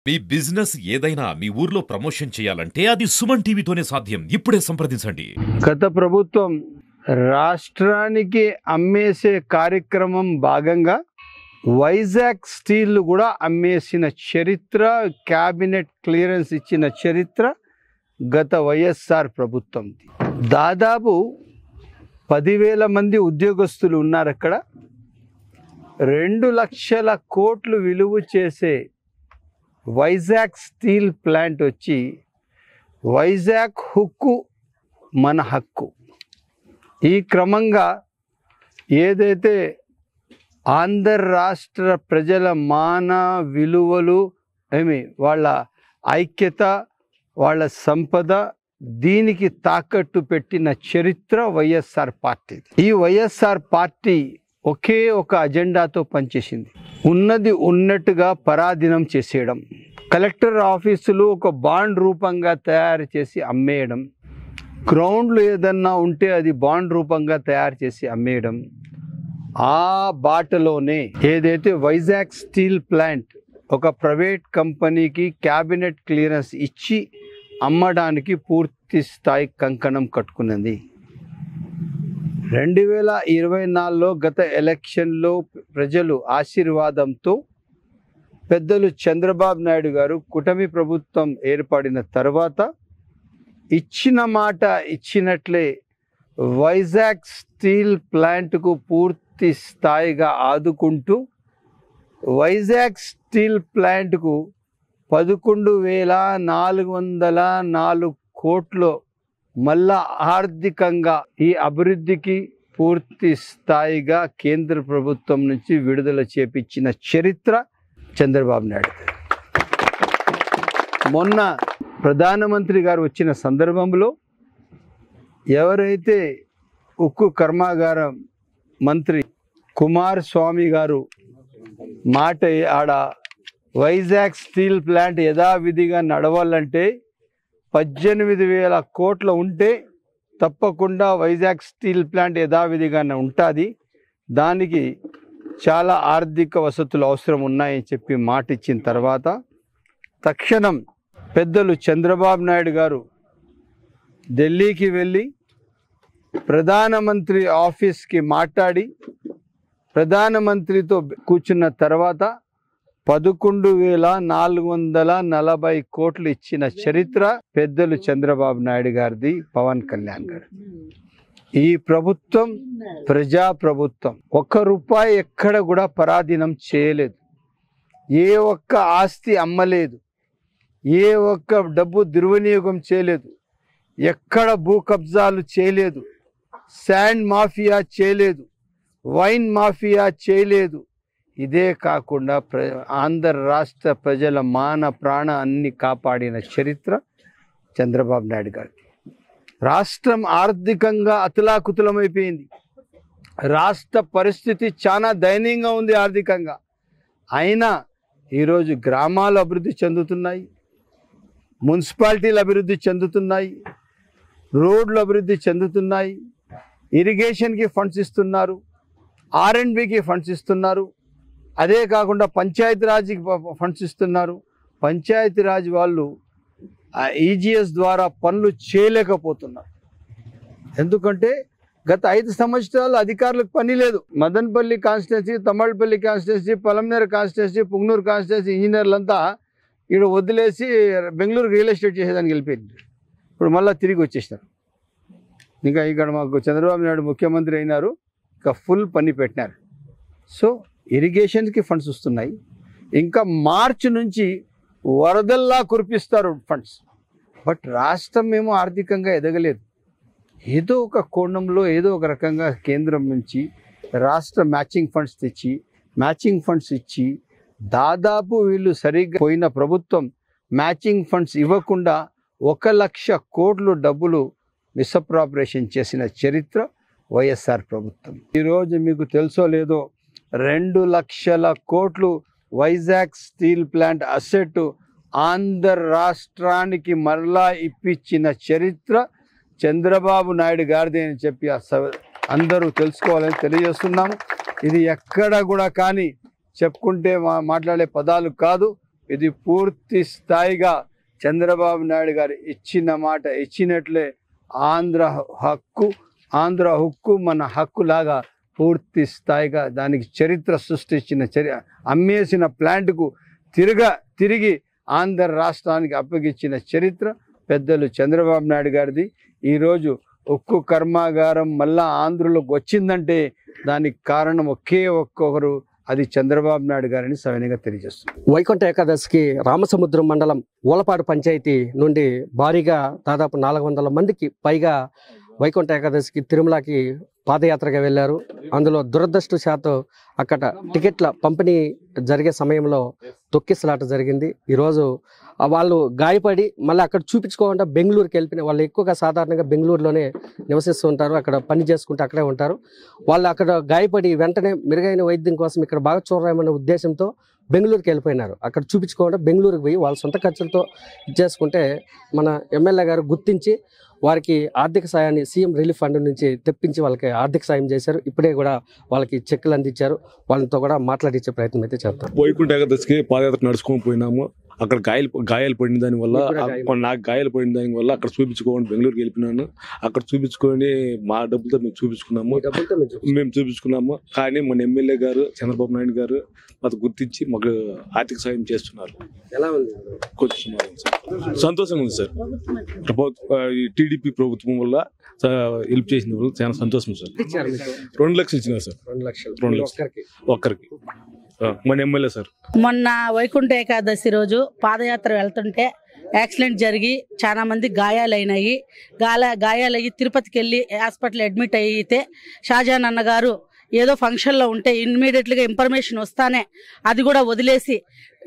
మీ business ఏదైనా మీ ఊర్లో promotion చేయాలంటే అది సుమన్ టీవీతోనే సాధ్యం. ఇప్పుడే సంప్రదించండి. గత ప్రభుత్వం రాష్ట్రానికి అమ్మేసే కార్యక్రమం భాగంగా వైజాగ్ స్టీల్ కూడా అమ్మేసిన చరిత్ర, క్యాబినెట్ క్లియరెన్స్ ఇచ్చిన చరిత్ర గత వైఎస్ఆర్ ప్రభుత్వం. దాదాపు 10,000 మంది ఉద్యోగస్తులు ఉన్నారు అక్కడ. 2 లక్షల కోట్లు విలువ చేసే వైజాగ్ స్టీల్ ప్లాంట్ వచ్చి వైజాగ్ హక్కు మన హక్కు. ఈ క్రమంగా ఏదైతే ఆంధ్ర రాష్ట్ర ప్రజల మాన విలువలు వాళ్ళ ఐక్యత, వాళ్ళ సంపద, దీనికి తాకట్టు పెట్టిన చరిత్ర వైఎస్ఆర్ పార్టీ. ఈ వైఎస్ఆర్ పార్టీ ఒకే ఒక అజెండాతో పనిచేసింది. ఉన్నది ఉన్నట్టుగా పరాధీనం చేసేయడం, కలెక్టర్ ఆఫీసులు ఒక బాండ్ రూపంగా తయారు చేసి అమ్మేయడం, గ్రౌండ్లు ఏదన్నా ఉంటే అది బాండ్ రూపంగా తయారు చేసి అమ్మేయడం. ఆ బాటలోనే ఏదైతే వైజాగ్ స్టీల్ ప్లాంట్ ఒక ప్రైవేట్ కంపెనీకి క్యాబినెట్ క్లియరెన్స్ ఇచ్చి అమ్మడానికి పూర్తి స్థాయి కంకణం కట్టుకున్నది. 2024లో గత ఎలక్షన్లో ప్రజలు ఆశీర్వాదంతో పెద్దలు చంద్రబాబు నాయుడు గారు కూటమి ప్రభుత్వం ఏర్పడిన తర్వాత ఇచ్చిన మాట ఇచ్చినట్లే వైజాగ్ స్టీల్ ప్లాంట్కు పూర్తి స్థాయిగా ఆదుకుంటూ వైజాగ్ స్టీల్ ప్లాంట్కు 11,404 కోట్లు మళ్ళా ఆర్థికంగా ఈ అభివృద్ధికి పూర్తి స్థాయిగా కేంద్ర ప్రభుత్వం నుంచి విడుదల చేపించిన చరిత్ర చంద్రబాబు నాయుడు. మొన్న ప్రధానమంత్రి గారు వచ్చిన సందర్భంలో ఎవరైతే ఉక్కు కర్మాగారం మంత్రి కుమారస్వామి గారు మాట ఆడ వైజాగ్ స్టీల్ ప్లాంట్ యథావిధిగా నడవాలంటే 18,000 కోట్లు ఉంటే తప్పకుండా వైజాగ్ స్టీల్ ప్లాంట్ యథావిధిగా ఉంటుంది, దానికి చాలా ఆర్థిక వసతులు అవసరం ఉన్నాయని చెప్పి మాట ఇచ్చిన తర్వాత తక్షణం పెద్దలు చంద్రబాబు నాయుడు గారు ఢిల్లీకి వెళ్ళి ప్రధానమంత్రి ఆఫీస్కి మాట్లాడి ప్రధానమంత్రితో కూర్చున్న తర్వాత 11,440 కోట్లు ఇచ్చిన చరిత్ర పెద్దలు చంద్రబాబు నాయుడు గారిది, పవన్ కళ్యాణ్ గారు. ఈ ప్రభుత్వం ప్రజా ప్రభుత్వం. ₹1 ఎక్కడ కూడా పరాధీనం చేయలేదు, ఏ ఒక్క ఆస్తి అమ్మలేదు, ఏ ఒక్క డబ్బు దుర్వినియోగం చేయలేదు, ఎక్కడ భూ కబ్జాలు చేయలేదు, శాండ్ మాఫియా చేయలేదు, వైన్ మాఫియా చేయలేదు. ఇదే కాకుండా ఆంధ్ర రాష్ట్ర ప్రజల మాన ప్రాణ అన్ని కాపాడిన చరిత్ర చంద్రబాబు నాయుడు గారికి. రాష్ట్రం ఆర్థికంగా అతలాకుతలమైపోయింది. రాష్ట్ర పరిస్థితి చాలా దయనీయంగా ఉంది ఆర్థికంగా. అయినా ఈరోజు గ్రామాలు అభివృద్ధి చెందుతున్నాయి, మున్సిపాలిటీలు అభివృద్ధి చెందుతున్నాయి, రోడ్లు అభివృద్ధి చెందుతున్నాయి, ఇరిగేషన్కి ఫండ్స్ ఇస్తున్నారు, R&Bకి ఫండ్స్ ఇస్తున్నారు. అదే కాకుండా పంచాయతీరాజ్కి ఫండ్స్ ఇస్తున్నారు. పంచాయతీరాజ్ వాళ్ళు EGS ద్వారా పనులు చేయలేకపోతున్నారు. ఎందుకంటే గత 5 సంవత్సరాలు అధికారులకు పని లేదు. Madanapalle constituency, Thamballapalle constituency, Palamaner constituency, Punganur constituency ఇంజనీర్లంతా ఇక్కడ వదిలేసి బెంగళూరు రియల్ ఎస్టేట్ చేసేదానికి వెళ్ళిపోయింది. ఇప్పుడు మళ్ళీ తిరిగి వచ్చేసినారు. ఇంకా ఇక్కడ మాకు చంద్రబాబు నాయుడు ముఖ్యమంత్రి అయినారు, ఇంకా ఫుల్ పని పెట్టినారు. సో ఇరిగేషన్కి ఫండ్స్ వస్తున్నాయి. ఇంకా మార్చి నుంచి వరదల్లా కురిపిస్తారు ఫండ్స్. బట్ రాష్ట్రం ఏమో ఆర్థికంగా ఎదగలేదు. ఏదో ఒక కోణంలో ఏదో ఒక రకంగా కేంద్రం నుంచి రాష్ట్ర మ్యాచింగ్ ఫండ్స్ తెచ్చి మ్యాచింగ్ ఫండ్స్ ఇచ్చి దాదాపు వీళ్ళు సరిగ్గా పోయిన ప్రభుత్వం మ్యాచింగ్ ఫండ్స్ ఇవ్వకుండా 1,00,000 కోట్లు డబ్బులు మిస్అప్రాపరేషన్ చేసిన చరిత్ర వైఎస్ఆర్ ప్రభుత్వం. ఈరోజు మీకు తెలుసో లేదో 2 లక్షల కోట్లు Vizag steel plant asset Andhra రాష్ట్రానికి మరలా ఇప్పించిన చరిత్ర చంద్రబాబు నాయుడు గారిది అని చెప్పి అందరూ తెలుసుకోవాలని తెలియజేస్తున్నాము. ఇది ఎక్కడ కూడా కానీ చెప్పుకుంటే మాట్లాడే పదాలు కాదు. ఇది పూర్తి స్థాయిగా చంద్రబాబు నాయుడు గారు ఇచ్చిన మాట ఇచ్చినట్లే ఆంధ్ర హక్కు మన హక్కులాగా పూర్తి స్థాయిగా దానికి చరిత్ర సృష్టించిన అమ్మేసిన ప్లాంట్కు తిరిగి ఆంధ్ర రాష్ట్రానికి అప్పగించిన చరిత్ర పెద్దలు చంద్రబాబు నాయుడు గారిది. ఈరోజు ఉక్కు కర్మాగారం మళ్ళా ఆంధ్రలోకి వచ్చిందంటే దానికి కారణం ఒక్కొక్కరు, అది చంద్రబాబు నాయుడు గారిని సవినయంగా తెలియజేస్తుంది. వైకుంఠ ఏకాదశికి రామసముద్రం మండలం ఊలపాడు పంచాయతీ నుండి భారీగా దాదాపు 400 మందికి పైగా వైకుంఠ ఏకాదశికి తిరుమలకి పాదయాత్రగా వెళ్ళారు. అందులో దురదృష్టవశాత్తు అక్కడ టికెట్ల పంపిణీ జరిగే సమయంలో తొక్కిసలాట జరిగింది. ఈరోజు వాళ్ళు గాయపడి మళ్ళీ అక్కడ చూపించుకోకుండా బెంగళూరుకి వెళ్ళిపోయిన వాళ్ళు ఎక్కువగా సాధారణంగా బెంగళూరులోనే నివసిస్తూ ఉంటారు, అక్కడ పని చేసుకుంటూ అక్కడే ఉంటారు. వాళ్ళు అక్కడ గాయపడి వెంటనే మెరుగైన వైద్యం కోసం ఇక్కడ బాగా చూడమనే ఉద్దేశంతో బెంగళూరుకి వెళ్ళిపోయినారు. అక్కడ చూపించుకోకుండా బెంగళూరుకి పోయి వాళ్ళ సొంత ఖర్చులతో ఇచ్చేసుకుంటే మన ఎమ్మెల్యే గారు గుర్తించి వారికి ఆర్థిక సాయాన్ని సీఎం రిలీఫ్ ఫండ్ నుంచి తెప్పించి వాళ్ళకి ఆర్థిక సాయం చేశారు. ఇప్పుడే కూడా వాళ్ళకి చెక్కులు అందించారు. వాళ్ళతో కూడా మాట్లాడించే ప్రయత్నం అయితే చేస్తాం. వైకుంఠ ఏకాదశికి పాదయాత్ర నడుచుకొని పోయినాము. అక్కడ గాయాలు పడిన దాని వల్ల నాకు గాయాలు పడిన దాని వల్ల అక్కడ చూపించుకోని బెంగళూరుకి వెళ్ళిపోయినాను. అక్కడ చూపించుకొని మా డబ్బులతో మేము చూపించుకున్నాము. కానీ మన ఎమ్మెల్యే గారు చంద్రబాబు నాయుడు గారు మాకు గుర్తించి మాకు ఆర్థిక సాయం చేస్తున్నారు. ఎలా ఉంది? కొంచెం సంతోషంగా ఉంది సార్. టీడీపీ ప్రభుత్వం వల్ల హెల్ప్ చేసిన వల్ల చాలా సంతోషం సార్. 2 లక్షలు ఇచ్చినారు సార్. 2 లక్షలు ఒక్కరికి మన ఎమ్మెల్యే సార్. మొన్న వైకుంఠ ఏకాదశి రోజు పాదయాత్ర వెళ్తుంటే యాక్సిడెంట్ జరిగి చాలా మంది గాయాలైనాయి. గాయాలయ్యి తిరుపతికి వెళ్ళి హాస్పిటల్ అడ్మిట్ అయితే షాజాన్ అన్న గారు ఏదో ఫంక్షన్లో ఉంటే ఇమ్మీడియట్గా ఇన్ఫర్మేషన్ వస్తానే అది కూడా వదిలేసి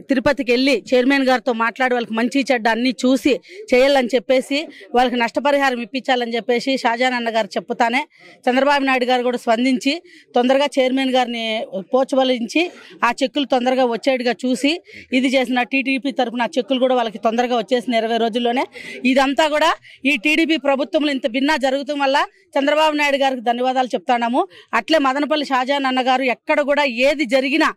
తిరుపతికి వెళ్ళి చైర్మన్ గారితో మాట్లాడి వాళ్ళకి మంచి చెడ్డ అన్ని చూసి చేయాలని చెప్పేసి వాళ్ళకి నష్టపరిహారం ఇప్పించాలని చెప్పేసి షాజాన్ అన్న గారు చెప్తానే చంద్రబాబు నాయుడు గారు కూడా స్పందించి తొందరగా చైర్మన్ గారిని పోర్చుబలించి ఆ చెక్కులు తొందరగా వచ్చేట్టుగా చూసి ఇది చేసిన టీడీపీ తరఫున ఆ చెక్కులు కూడా వాళ్ళకి తొందరగా వచ్చేసిన 20 రోజుల్లోనే. ఇదంతా కూడా ఈ టీడీపీ ప్రభుత్వంలో ఇంత భిన్నా జరుగుతాం వల్ల చంద్రబాబు నాయుడు గారికి ధన్యవాదాలు చెప్తాము. అట్లే మదనపల్లి షాజాన్ అన్న గారు ఎక్కడ కూడా ఏది జరిగినా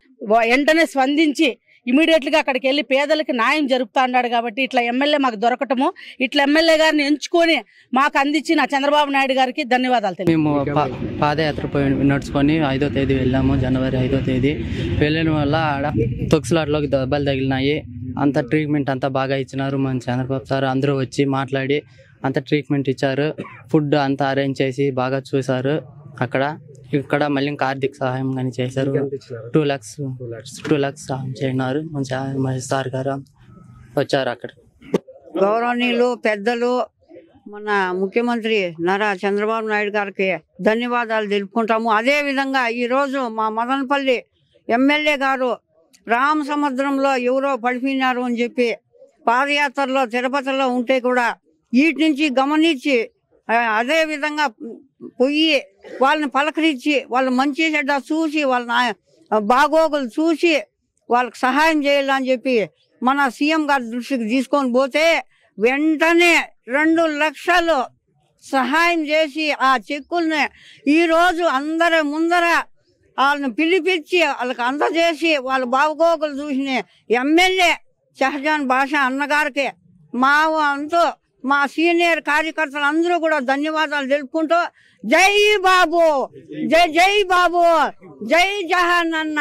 వెంటనే స్పందించి ఇమీడియట్గా అక్కడికి వెళ్ళి పేదలకు న్యాయం జరుపుతా అన్నాడు. కాబట్టి ఇట్లా ఎమ్మెల్యే మాకు దొరకటము, ఇట్లా ఎమ్మెల్యే గారిని ఎంచుకొని మాకు అందించిన చంద్రబాబు నాయుడు గారికి ధన్యవాదాలు. మేము పాదయాత్ర నడుచుకొని 5వ తేదీ వెళ్ళాము. జనవరి 5వ తేదీ వెళ్ళిన వల్ల ఆడ తొక్సులాట్లోకి దెబ్బలు తగిలినాయి. అంత ట్రీట్మెంట్ అంతా బాగా ఇచ్చినారు. మన చంద్రబాబు సార్ అందరూ వచ్చి మాట్లాడి అంత ట్రీట్మెంట్ ఇచ్చారు. ఫుడ్ అంతా అరేంజ్ చేసి బాగా చూసారు. ఇక్కడ మళ్ళీ ఇంకా ఆర్థిక సహాయం కానీ చేశారు. 2 lakhs సహాయం చేయన్నారు. మన సార్ గారు వచ్చారు. అక్కడ గౌరవనీయులు పెద్దలు మన ముఖ్యమంత్రి నారా చంద్రబాబు నాయుడు గారికి ధన్యవాదాలు తెలుపుకుంటాము. అదేవిధంగా ఈరోజు మా మదనపల్లి ఎమ్మెల్యే గారు రామసముద్రంలో ఎవరో పడిపోయినారు అని చెప్పి పాదయాత్రలో తిరుపతిలో ఉంటే కూడా వీటి నుంచి గమనించి అదే విధంగా పోయి వాళ్ళని పలకరించి వాళ్ళ మంచి చెడ్డ చూసి వాళ్ళ బాగోగులు చూసి వాళ్ళకి సహాయం చేయాలని చెప్పి మన సీఎం గారి దృష్టికి తీసుకొని పోతే వెంటనే 2 లక్షలు సహాయం చేసి ఆ చెక్కుల్ని ఈరోజు అందరి ముందర వాళ్ళని పిలిపించి వాళ్ళకి అందజేసి వాళ్ళ బాగోగులు చూసిన ఎమ్మెల్యే షహజాన్ బాషా అన్నగారికి మా సీనియర్ కార్యకర్తలు అందరూ కూడా ధన్యవాదాలు తెలుపుకుంటూ జై బాబు, జై బాబు, జై జహాన్ అన్న.